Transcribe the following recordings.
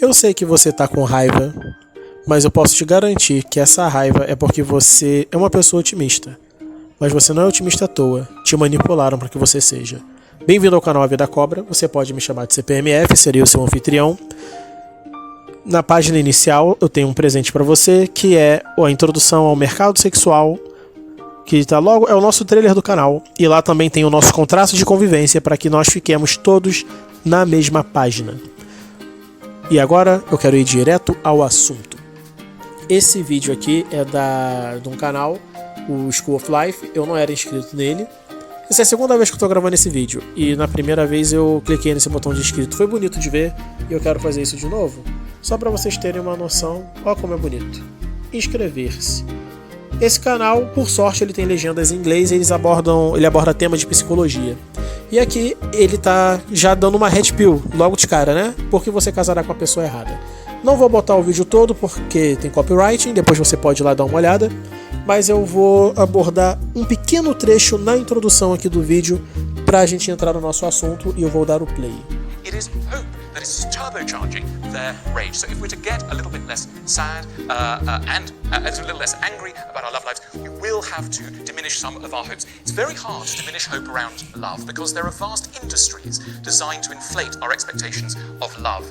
Eu sei que você tá com raiva, mas eu posso te garantir que essa raiva é porque você é uma pessoa otimista. Mas você não é otimista à toa, te manipularam para que você seja. Bem-vindo ao canal A Vida Cobra, você pode me chamar de CPMF, seria o seu anfitrião. Na página inicial eu tenho um presente para você, que é a introdução ao mercado sexual, que tá logo, é o nosso trailer do canal. E lá também tem o nosso contrato de convivência para que nós fiquemos todos na mesma página. E agora eu quero ir direto ao assunto. Esse vídeo aqui é de um canal, o School of Life. Eu não era inscrito nele. Essa é a segunda vez que eu tô gravando esse vídeo. E na primeira vez eu cliquei nesse botão de inscrito. Foi bonito de ver e eu quero fazer isso de novo. Só para vocês terem uma noção. Olha como é bonito. Inscrever-se. Esse canal, por sorte, ele tem legendas em inglês e ele aborda temas de psicologia. E aqui ele tá já dando uma red pill, logo de cara, né? Porque você casará com a pessoa errada. Não vou botar o vídeo todo porque tem copywriting, depois você pode ir lá dar uma olhada. Mas eu vou abordar um pequeno trecho na introdução aqui do vídeo pra gente entrar no nosso assunto e eu vou dar o play. It is hope that is turbocharging their rage. So if we're to get a little bit less sad and a little less angry about our love lives, we will have to diminish some of our hopes. It's very hard to diminish hope around love because there are vast industries designed to inflate our expectations of love.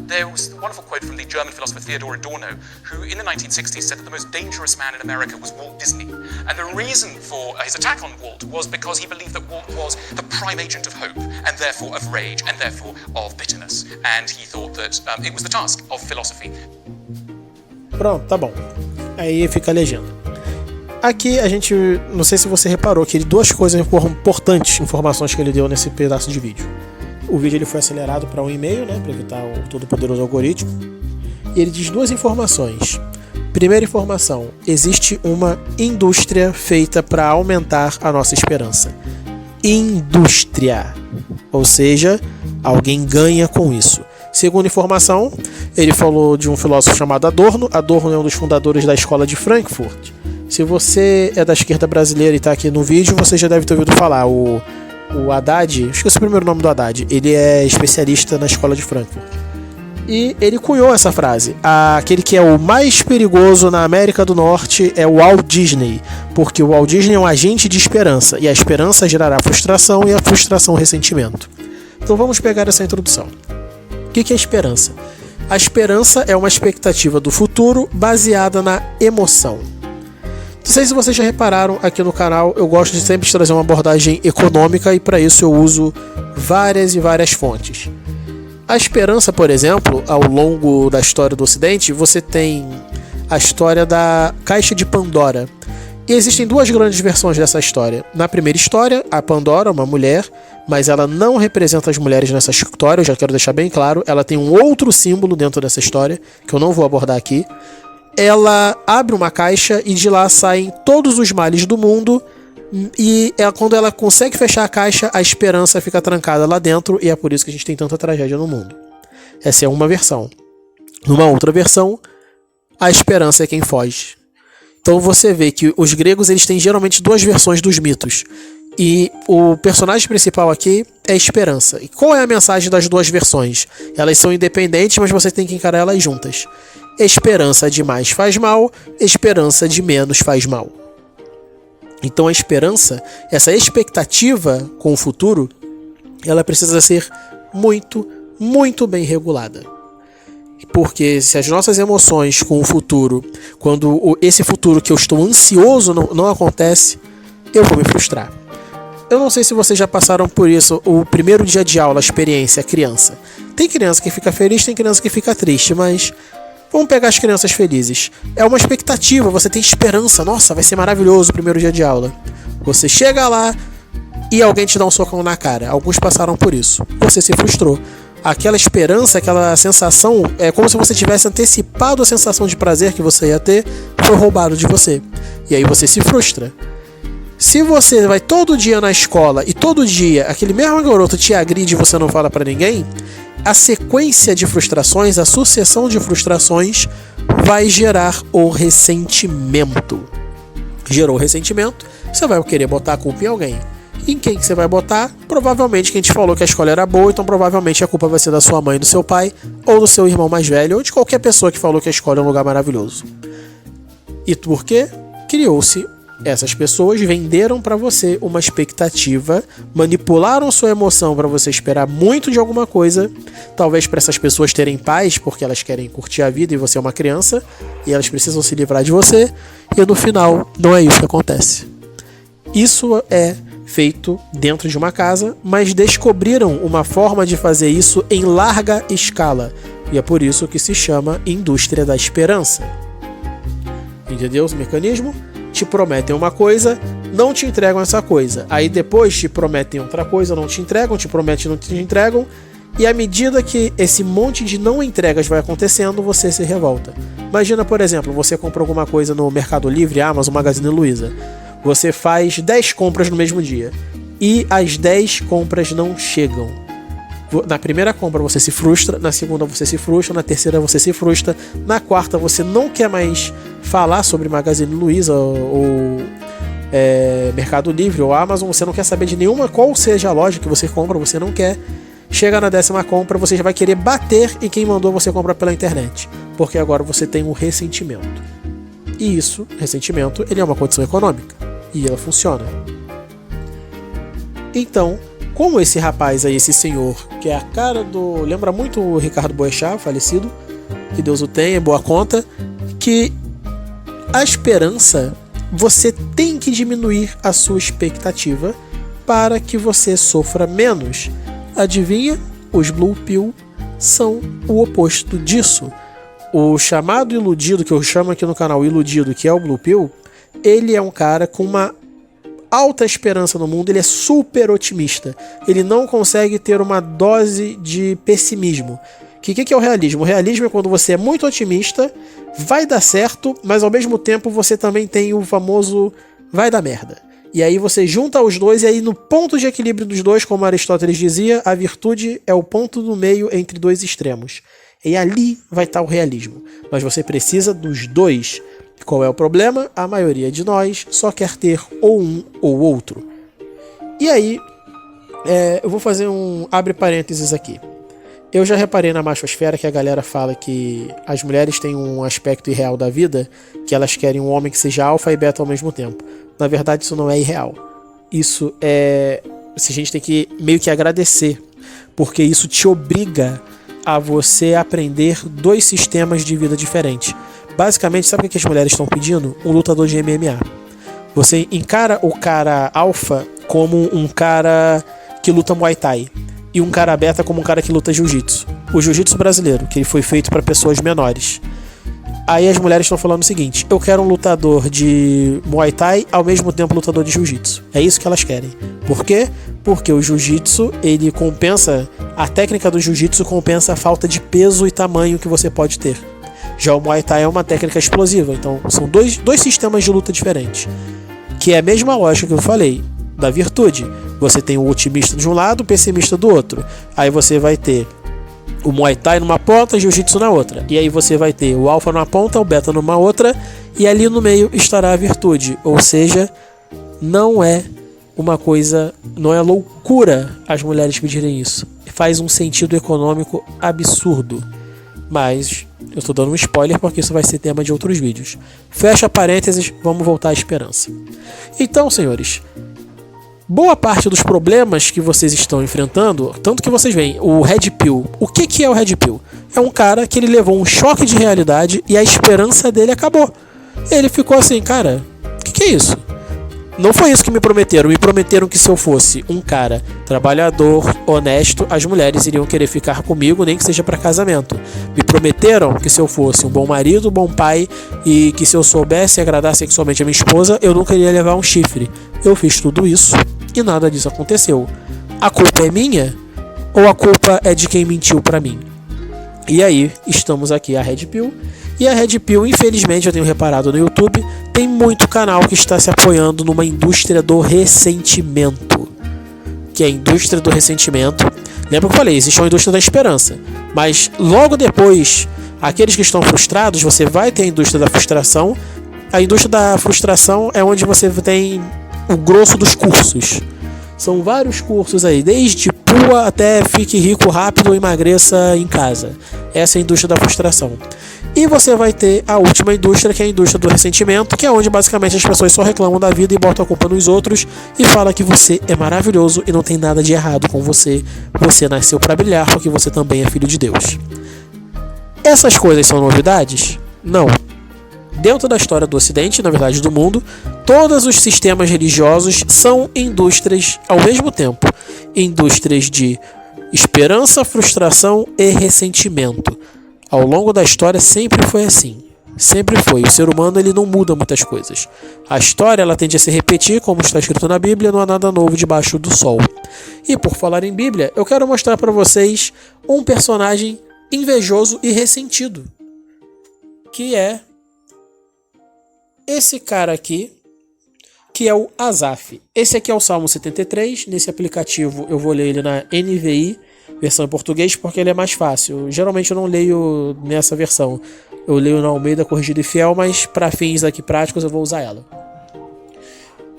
There was a wonderful quote from the German philosopher Theodor Adorno, who in the 1960s said that the most dangerous man in America was Walt Disney. And the reason for his attack on Walt was because he believed that Walt was the prime agent of hope and therefore of rage and therefore of bitterness. And he thought that it was the task of philosophy. Pronto, tá bom. Aí fica a legenda. Aqui a gente, não sei se você reparou que duas coisas importantes, informações que ele deu nesse pedaço de vídeo. O vídeo ele foi acelerado para 1,5, né, para evitar o todo poderoso algoritmo. E ele diz duas informações. Primeira informação: existe uma indústria feita para aumentar a nossa esperança. Indústria, ou seja, alguém ganha com isso. Segunda informação, ele falou de um filósofo chamado Adorno. Adorno é um dos fundadores da escola de Frankfurt. Se você é da esquerda brasileira e está aqui no vídeo, você já deve ter ouvido falar. O Haddad, esqueci o primeiro nome do Haddad, ele é especialista na escola de Frankfurt. E ele cunhou essa frase: aquele que é o mais perigoso na América do Norte é o Walt Disney, porque o Walt Disney é um agente de esperança, e a esperança gerará frustração, e a frustração ressentimento. Então vamos pegar essa introdução. O que é esperança? A esperança é uma expectativa do futuro baseada na emoção. Não sei se vocês já repararam, aqui no canal eu gosto de sempre trazer uma abordagem econômica e para isso eu uso várias e várias fontes. A esperança, por exemplo, ao longo da história do Ocidente, você tem a história da Caixa de Pandora. E existem duas grandes versões dessa história. Na primeira história, a Pandora, uma mulher, mas ela não representa as mulheres nessa história, eu já quero deixar bem claro. Ela tem um outro símbolo dentro dessa história, que eu não vou abordar aqui. Ela abre uma caixa e de lá saem todos os males do mundo. E quando ela consegue fechar a caixa, a esperança fica trancada lá dentro, e é por isso que a gente tem tanta tragédia no mundo. Essa é uma versão. Numa outra versão, a esperança é quem foge. Então você vê que os gregos eles têm geralmente duas versões dos mitos. E o personagem principal aqui é a esperança. E qual é a mensagem das duas versões? Elas são independentes, mas você tem que encarar elas juntas. Esperança de mais faz mal, esperança de menos faz mal. Então a esperança, essa expectativa com o futuro, ela precisa ser muito, muito bem regulada. Porque se as nossas emoções com o futuro, quando esse futuro que eu estou ansioso não acontece, eu vou me frustrar. Eu não sei se vocês já passaram por isso, o primeiro dia de aula, a experiência, a criança. Tem criança que fica feliz, tem criança que fica triste, mas vamos pegar as crianças felizes. É uma expectativa, você tem esperança. Nossa, vai ser maravilhoso o primeiro dia de aula. Você chega lá e alguém te dá um socão na cara. Alguns passaram por isso. Você se frustrou. Aquela esperança, aquela sensação, é como se você tivesse antecipado a sensação de prazer que você ia ter, foi roubado de você. E aí você se frustra. Se você vai todo dia na escola e todo dia aquele mesmo garoto te agride e você não fala pra ninguém, a sequência de frustrações, a sucessão de frustrações vai gerar o ressentimento. Gerou ressentimento, você vai querer botar a culpa em alguém. Em quem que você vai botar? Provavelmente quem te falou que a escola era boa, então provavelmente a culpa vai ser da sua mãe, do seu pai, ou do seu irmão mais velho, ou de qualquer pessoa que falou que a escola é um lugar maravilhoso. E por quê? Criou-se. Essas pessoas venderam para você uma expectativa, manipularam sua emoção para você esperar muito de alguma coisa, talvez para essas pessoas terem paz, porque elas querem curtir a vida e você é uma criança, e elas precisam se livrar de você, e no final não é isso que acontece. Isso é feito dentro de uma casa, mas descobriram uma forma de fazer isso em larga escala, e é por isso que se chama indústria da esperança. Entendeu o mecanismo? Te prometem uma coisa, não te entregam essa coisa. Aí depois te prometem outra coisa, não te entregam, te prometem, não te entregam. E à medida que esse monte de não entregas vai acontecendo, você se revolta. Imagina, por exemplo, você compra alguma coisa no Mercado Livre, Amazon, Magazine Luiza. Você faz 10 compras no mesmo dia. E as 10 compras não chegam. Na primeira compra você se frustra, na segunda você se frustra, na terceira você se frustra, na quarta você não quer mais falar sobre Magazine Luiza ou Mercado Livre ou Amazon, você não quer saber de nenhuma, qual seja a loja que você compra, você não quer. Chega na 10ª compra, você já vai querer bater em quem mandou você comprar pela internet, porque agora você tem um ressentimento. E isso, ressentimento, ele é uma condição econômica e ela funciona. Então, como esse rapaz aí, esse senhor, que é a cara do... lembra muito o Ricardo Boechat, falecido, que Deus o tenha, boa conta, que a esperança, você tem que diminuir a sua expectativa para que você sofra menos. Adivinha? Os Blue Pill são o oposto disso. O chamado iludido, que eu chamo aqui no canal iludido, que é o Blue Pill, ele é um cara com uma alta esperança no mundo, ele é super otimista. Ele não consegue ter uma dose de pessimismo. O que é o realismo? O realismo é quando você é muito otimista, vai dar certo, mas ao mesmo tempo você também tem o famoso vai dar merda. E aí você junta os dois, e aí no ponto de equilíbrio dos dois, como Aristóteles dizia, a virtude é o ponto do meio entre dois extremos. E ali vai estar o realismo. Mas você precisa dos dois. Qual é o problema? A maioria de nós só quer ter ou um ou outro. E aí, eu vou fazer um abre parênteses aqui. Eu já reparei na machosfera que a galera fala que as mulheres têm um aspecto irreal da vida, que elas querem um homem que seja alfa e beta ao mesmo tempo. Na verdade, isso não é irreal. Isso é... a gente tem que meio que agradecer, porque isso te obriga a você aprender dois sistemas de vida diferentes. Basicamente, sabe o que as mulheres estão pedindo? Um lutador de MMA. Você encara o cara alfa como um cara que luta Muay Thai e um cara beta como um cara que luta Jiu-Jitsu. O Jiu-Jitsu brasileiro, que ele foi feito para pessoas menores. Aí as mulheres estão falando o seguinte: eu quero um lutador de Muay Thai ao mesmo tempo lutador de Jiu-Jitsu. É isso que elas querem. Por quê? Porque o Jiu-Jitsu, ele compensa, a técnica do Jiu-Jitsu compensa a falta de peso e tamanho que você pode ter. Já o Muay Thai é uma técnica explosiva, então são dois sistemas de luta diferentes. Que é a mesma lógica que eu falei, da virtude. Você tem o otimista de um lado, o pessimista do outro. Aí você vai ter o Muay Thai numa ponta, Jiu-Jitsu na outra. E aí você vai ter o alfa numa ponta, o beta numa outra, e ali no meio estará a virtude. Ou seja, não é uma coisa, não é loucura as mulheres pedirem isso. Faz um sentido econômico absurdo. Mas eu estou dando um spoiler porque isso vai ser tema de outros vídeos. Fecha parênteses, vamos voltar à esperança. Então, senhores, boa parte dos problemas que vocês estão enfrentando, tanto que vocês veem, o Red Pill. O que é o Red Pill? É um cara que ele levou um choque de realidade e a esperança dele acabou. Ele ficou assim, cara, o que é isso? Não foi isso que me prometeram. Me prometeram que se eu fosse um cara trabalhador, honesto, as mulheres iriam querer ficar comigo, nem que seja para casamento. Me prometeram que se eu fosse um bom marido, um bom pai, e que se eu soubesse agradar sexualmente a minha esposa, eu nunca iria levar um chifre. Eu fiz tudo isso e nada disso aconteceu. A culpa é minha? Ou a culpa é de quem mentiu para mim? E aí, estamos aqui, a Red Pill. E a Red Pill, infelizmente, eu tenho reparado no YouTube, tem muito canal que está se apoiando numa indústria do ressentimento. Que é a indústria do ressentimento. Lembra que eu falei, existe uma indústria da esperança. Mas logo depois, aqueles que estão frustrados, você vai ter a indústria da frustração. A indústria da frustração é onde você tem o grosso dos cursos. São vários cursos aí, desde PUA até fique rico rápido ou emagreça em casa. Essa é a indústria da frustração. E você vai ter a última indústria, que é a indústria do ressentimento, que é onde basicamente as pessoas só reclamam da vida e botam a culpa nos outros e falam que você é maravilhoso e não tem nada de errado com você. Você nasceu para brilhar porque você também é filho de Deus. Essas coisas são novidades? Não. Dentro da história do Ocidente, na verdade do mundo, todos os sistemas religiosos são indústrias ao mesmo tempo. Indústrias de esperança, frustração e ressentimento. Ao longo da história sempre foi assim. Sempre foi. O ser humano ele não muda muitas coisas. A história ela tende a se repetir, como está escrito na Bíblia, não há nada novo debaixo do sol. E por falar em Bíblia, eu quero mostrar para vocês um personagem invejoso e ressentido, que é esse cara aqui, que é o Asaf. Esse aqui é o Salmo 73. Nesse aplicativo eu vou ler ele na NVI, versão em português, porque ele é mais fácil. Geralmente eu não leio nessa versão. Eu leio na Almeida Corrigida e Fiel, mas para fins aqui práticos eu vou usar ela.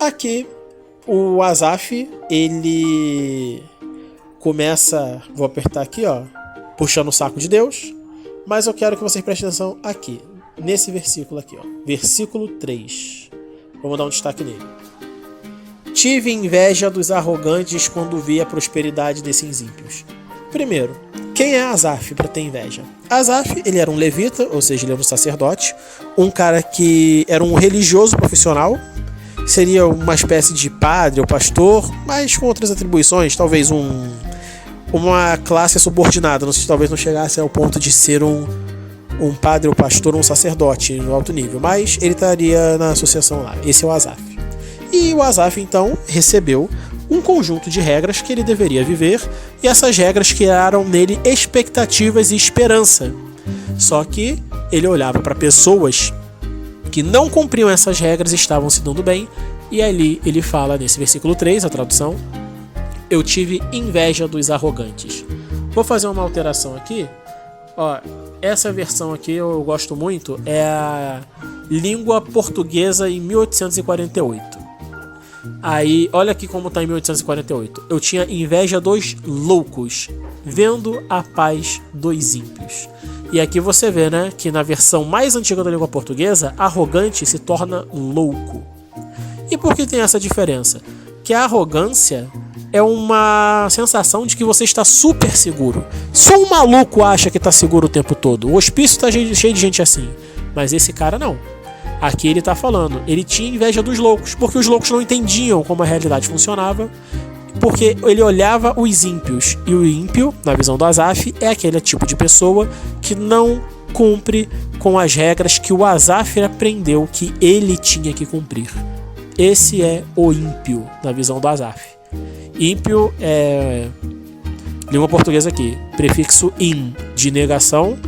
Aqui, o Asaf, ele começa... Vou apertar aqui, ó, puxando o saco de Deus. Mas eu quero que vocês prestem atenção aqui, nesse versículo aqui, ó. Versículo 3. Vamos dar um destaque nele. Tive inveja dos arrogantes quando vi a prosperidade desses ímpios. Primeiro, quem é Asaf para ter inveja? Asaf, ele era um levita, ou seja, ele era um sacerdote, um cara que era um religioso profissional, seria uma espécie de padre ou pastor, mas com outras atribuições, talvez uma classe subordinada, talvez não chegasse ao ponto de ser um padre ou pastor ou um sacerdote no alto nível, mas ele estaria na associação lá. Esse é o Asaf. E o Asaf, então, recebeu um conjunto de regras que ele deveria viver, e essas regras criaram nele expectativas e esperança. Só que ele olhava para pessoas que não cumpriam essas regras e estavam se dando bem, e ali ele fala nesse versículo 3, a tradução: eu tive inveja dos arrogantes. Vou fazer uma alteração aqui. Ó, essa versão aqui eu gosto muito, é a língua portuguesa em 1848. Aí, olha aqui como tá em 1848. Eu tinha inveja dos loucos, vendo a paz dos ímpios. E aqui você vê, né, que na versão mais antiga da língua portuguesa, arrogante se torna louco. E por que tem essa diferença? Que a arrogância é uma sensação de que você está super seguro. Só um maluco acha que está seguro o tempo todo. O hospício está cheio de gente assim. Mas esse cara não. Aqui ele está falando, ele tinha inveja dos loucos, porque os loucos não entendiam como a realidade funcionava, porque ele olhava os ímpios. E o ímpio, na visão do Asaf, é aquele tipo de pessoa que não cumpre com as regras que o Asaf aprendeu que ele tinha que cumprir. Esse é o ímpio, na visão do Asaf. Ímpio é língua portuguesa aqui, prefixo in, de negação,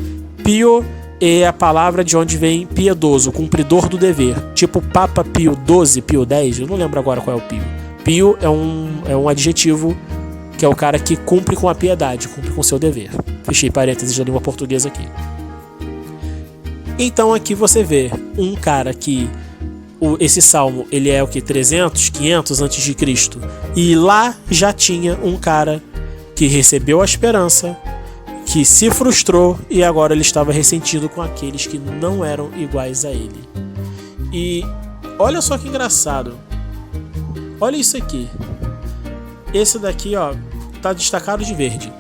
pio é a palavra de onde vem piedoso, cumpridor do dever, tipo Papa Pio XII, Pio X, eu não lembro agora qual é o Pio. Pio é um adjetivo que é o cara que cumpre com a piedade, cumpre com o seu dever. Fechei parênteses da língua portuguesa aqui. Então aqui você vê um cara que esse salmo, ele é o que? 300, 500 antes de Cristo. E lá já tinha um cara que recebeu a esperança, que se frustrou e agora ele estava ressentido com aqueles que não eram iguais a ele. E olha só que engraçado. Olha isso aqui. Esse daqui, ó, tá destacado de verde.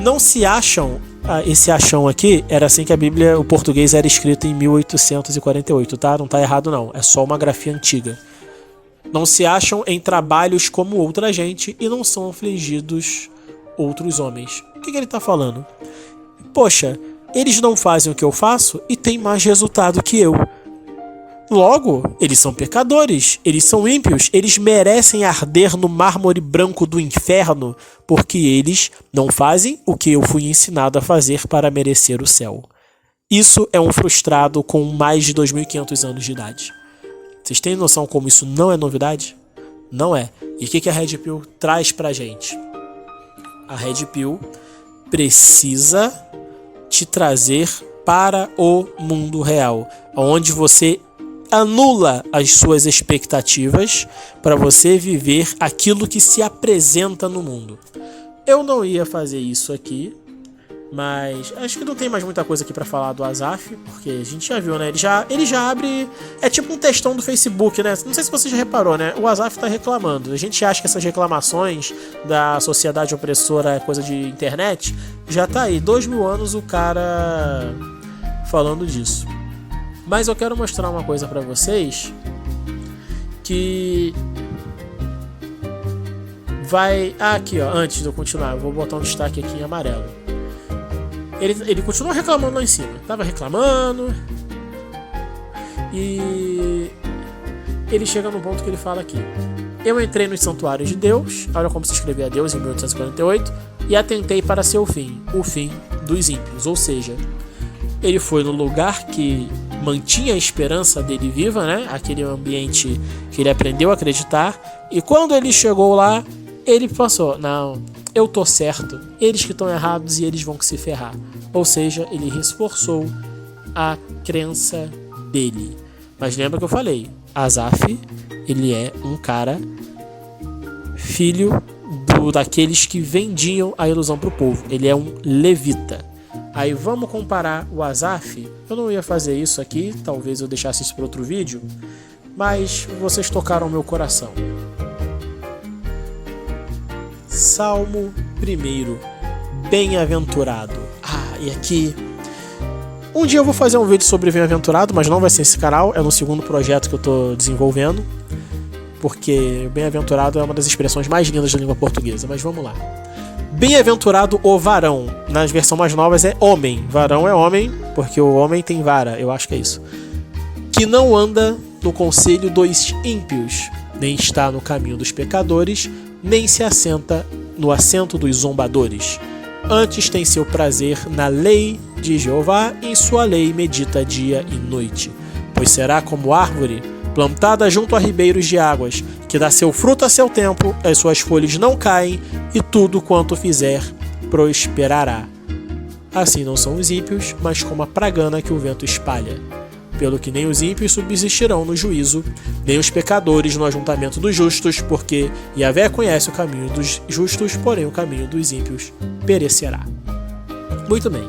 Não se acham... esse achão aqui era assim que a Bíblia, o português era escrito em 1848, tá? Não tá errado não, é só uma grafia antiga. Não se acham em trabalhos como outra gente e não são afligidos outros homens. O que ele tá falando? Poxa, eles não fazem o que eu faço e têm mais resultado que eu. Logo, eles são pecadores, eles são ímpios, eles merecem arder no mármore branco do inferno, porque eles não fazem o que eu fui ensinado a fazer para merecer o céu. Isso é um frustrado com mais de 2.500 anos de idade. Vocês têm noção como isso não é novidade? Não é. E o que a Red Pill traz pra gente? A Red Pill precisa te trazer para o mundo real, onde você anula as suas expectativas para você viver aquilo que se apresenta no mundo. Eu não ia fazer isso aqui, mas acho que não tem mais muita coisa aqui pra falar do Asaf, porque a gente já viu, né? Ele já abre... É tipo um textão do Facebook, né? Não sei se você já reparou, né? O Asaf tá reclamando. A gente acha que essas reclamações da sociedade opressora é coisa de internet. Já tá aí, 2000 anos o cara falando disso. Mas eu quero mostrar uma coisa pra vocês que... aqui, ó, antes de eu continuar, eu vou botar um destaque aqui em amarelo. Ele continua reclamando lá em cima. Tava reclamando. E ele chega no ponto que ele fala aqui: eu entrei nos santuários de Deus, olha como se escrevia Deus em 1848, e atentei para seu fim, o fim dos ímpios. Ou seja, ele foi no lugar que mantinha a esperança dele viva, né? Aquele ambiente que ele aprendeu a acreditar. E quando ele chegou lá, ele pensou: não, eu tô certo, eles que estão errados e eles vão se ferrar. Ou seja, ele reforçou a crença dele. Mas lembra que eu falei, Asaf, ele é um cara filho daqueles que vendiam a ilusão pro povo. Ele é um levita. Aí vamos comparar o Asaf. Eu não ia fazer isso aqui, talvez eu deixasse isso para outro vídeo, mas vocês tocaram meu coração. Salmo 1, bem-aventurado. E aqui, um dia eu vou fazer um vídeo sobre bem-aventurado, mas não vai ser esse canal, é no segundo projeto que eu tô desenvolvendo, porque bem-aventurado é uma das expressões mais lindas da língua portuguesa. Mas vamos lá. Bem-aventurado o varão, nas versões mais novas é homem, varão é homem, porque o homem tem vara, eu acho que é isso, que não anda no conselho dos ímpios, nem está no caminho dos pecadores, nem se assenta no assento dos zombadores. Antes tem seu prazer na lei de Jeová, e em sua lei medita dia e noite. Pois será como árvore plantada junto a ribeiros de águas, que dá seu fruto a seu tempo, as suas folhas não caem, e tudo quanto fizer prosperará. Assim não são os ímpios, mas como a pragana que o vento espalha. Pelo que nem os ímpios subsistirão no juízo, nem os pecadores no ajuntamento dos justos, porque Yahvé conhece o caminho dos justos, porém o caminho dos ímpios perecerá. Muito bem.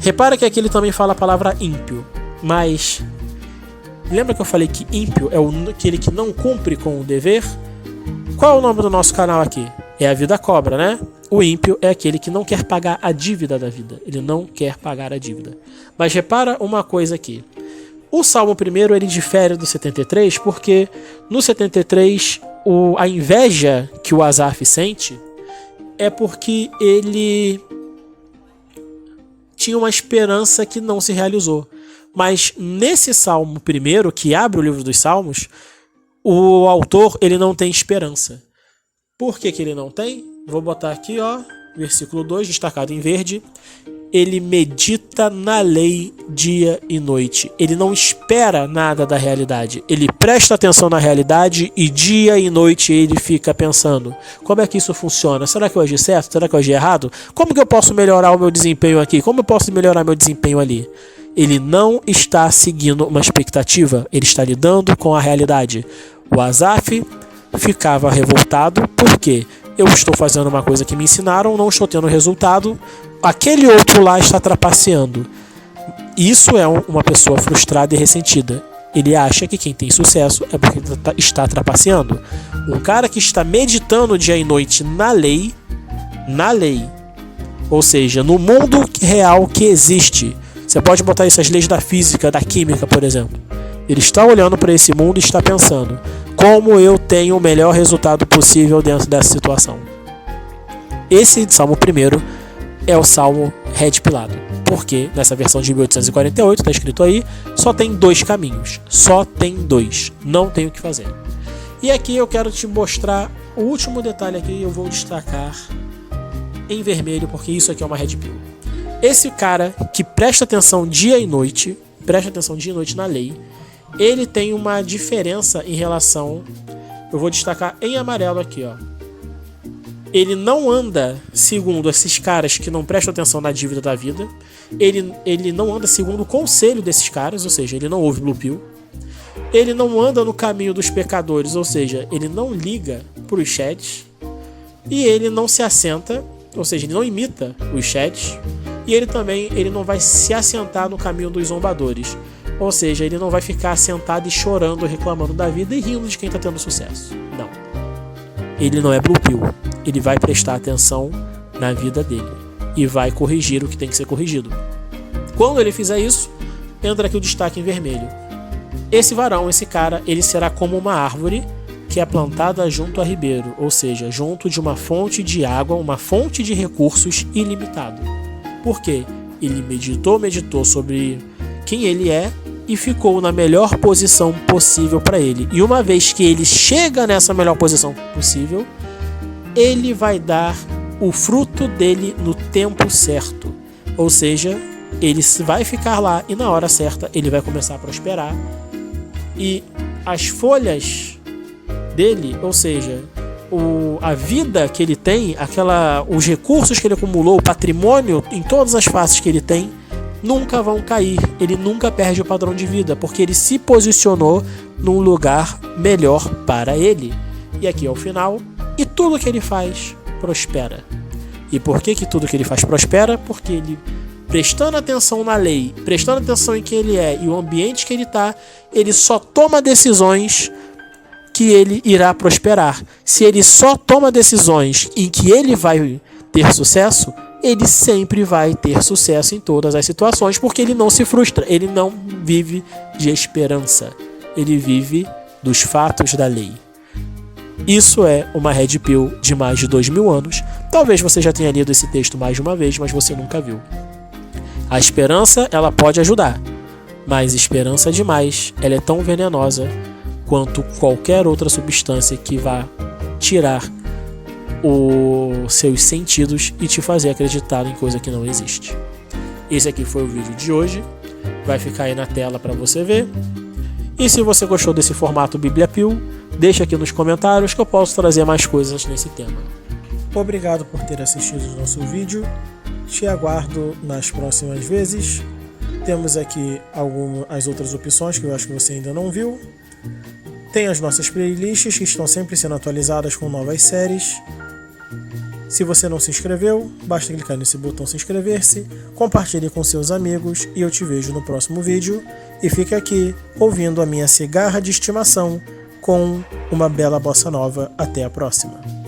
Repara que aqui ele também fala a palavra ímpio, mas lembra que eu falei que ímpio é aquele que não cumpre com o dever? Qual é o nome do nosso canal aqui? É a vida cobra, né? O ímpio é aquele que não quer pagar a dívida da vida. Ele não quer pagar a dívida. Mas repara uma coisa aqui. O Salmo 1 ele difere do 73 porque no 73 a inveja que o Asaf sente é porque ele tinha uma esperança que não se realizou. Mas nesse Salmo 1, que abre o livro dos Salmos, o autor ele não tem esperança. Por que ele não tem? Vou botar aqui, ó, versículo 2, destacado em verde. Ele medita na lei dia e noite. Ele não espera nada da realidade. Ele presta atenção na realidade e dia e noite ele fica pensando: como é que isso funciona? Será que eu agi certo? Será que eu agi errado? Como que eu posso melhorar o meu desempenho aqui? Como eu posso melhorar meu desempenho ali? Ele não está seguindo uma expectativa. Ele está lidando com a realidade. O Asaf ficava revoltado porque eu estou fazendo uma coisa que me ensinaram, não estou tendo resultado, aquele outro lá está trapaceando. Isso é uma pessoa frustrada e ressentida. Ele acha que quem tem sucesso é porque está trapaceando. Um cara que está meditando dia e noite na lei, ou seja, no mundo real que existe. Você pode botar essas leis da física, da química, por exemplo. Ele está olhando para esse mundo e está pensando: como eu tenho o melhor resultado possível dentro dessa situação. Esse Salmo 1 é o Salmo Red Pilado. Porque nessa versão de 1848, está escrito aí, só tem 2 caminhos. Só tem 2. Não tem o que fazer. E aqui eu quero te mostrar o último detalhe aqui, eu vou destacar em vermelho, porque isso aqui é uma Red Pill. Esse cara que presta atenção dia e noite na lei, ele tem uma diferença em relação... Eu vou destacar em amarelo aqui, ó. Ele não anda segundo esses caras que não prestam atenção na dívida da vida. Ele não anda segundo o conselho desses caras, ou seja, ele não ouve Blue Pill. Ele não anda no caminho dos pecadores, ou seja, ele não liga para os chats. E ele não se assenta, ou seja, ele não imita os chats. E ele não vai se assentar no caminho dos zombadores. Ou seja, ele não vai ficar sentado e chorando, reclamando da vida e rindo de quem está tendo sucesso. Não. Ele não é Blue Pill. Ele vai prestar atenção na vida dele e vai corrigir o que tem que ser corrigido. Quando ele fizer isso, entra aqui o destaque em vermelho. Esse varão, esse cara, ele será como uma árvore que é plantada junto a ribeiro, ou seja, junto de uma fonte de água, uma fonte de recursos ilimitado. Por quê? Ele meditou sobre quem ele é e ficou na melhor posição possível para ele. E uma vez que ele chega nessa melhor posição possível, ele vai dar o fruto dele no tempo certo. Ou seja, ele vai ficar lá e na hora certa ele vai começar a prosperar. E as folhas dele, ou seja, a vida que ele tem, os recursos que ele acumulou, o patrimônio em todas as faces que ele tem, nunca vão cair. Ele nunca perde o padrão de vida, porque ele se posicionou num lugar melhor para ele. E aqui é o final. E tudo que ele faz prospera. E por que tudo que ele faz prospera? Porque ele, prestando atenção na lei, prestando atenção em quem ele é e o ambiente que ele está, ele só toma decisões que ele irá prosperar. Se ele só toma decisões em que ele vai ter sucesso, ele sempre vai ter sucesso em todas as situações, porque ele não se frustra, ele não vive de esperança, ele vive dos fatos da lei. Isso é uma Red Pill de mais de 2000 anos. Talvez você já tenha lido esse texto mais de uma vez, mas você nunca viu. A esperança, ela pode ajudar, mas esperança demais, ela é tão venenosa quanto qualquer outra substância que vá tirar os seus sentidos e te fazer acreditar em coisa que não existe. Esse aqui foi o vídeo de hoje. Vai ficar aí na tela para você ver. E se você gostou desse formato Bíblia Pill, deixa aqui nos comentários que eu posso trazer mais coisas nesse tema. Obrigado por ter assistido o nosso vídeo. Te aguardo nas próximas vezes. Temos aqui as outras opções que eu acho que você ainda não viu. Tem as nossas playlists que estão sempre sendo atualizadas com novas séries. Se você não se inscreveu, basta clicar nesse botão se inscrever-se, compartilhe com seus amigos e eu te vejo no próximo vídeo. E fique aqui ouvindo a minha cigarra de estimação com uma bela bossa nova. Até a próxima.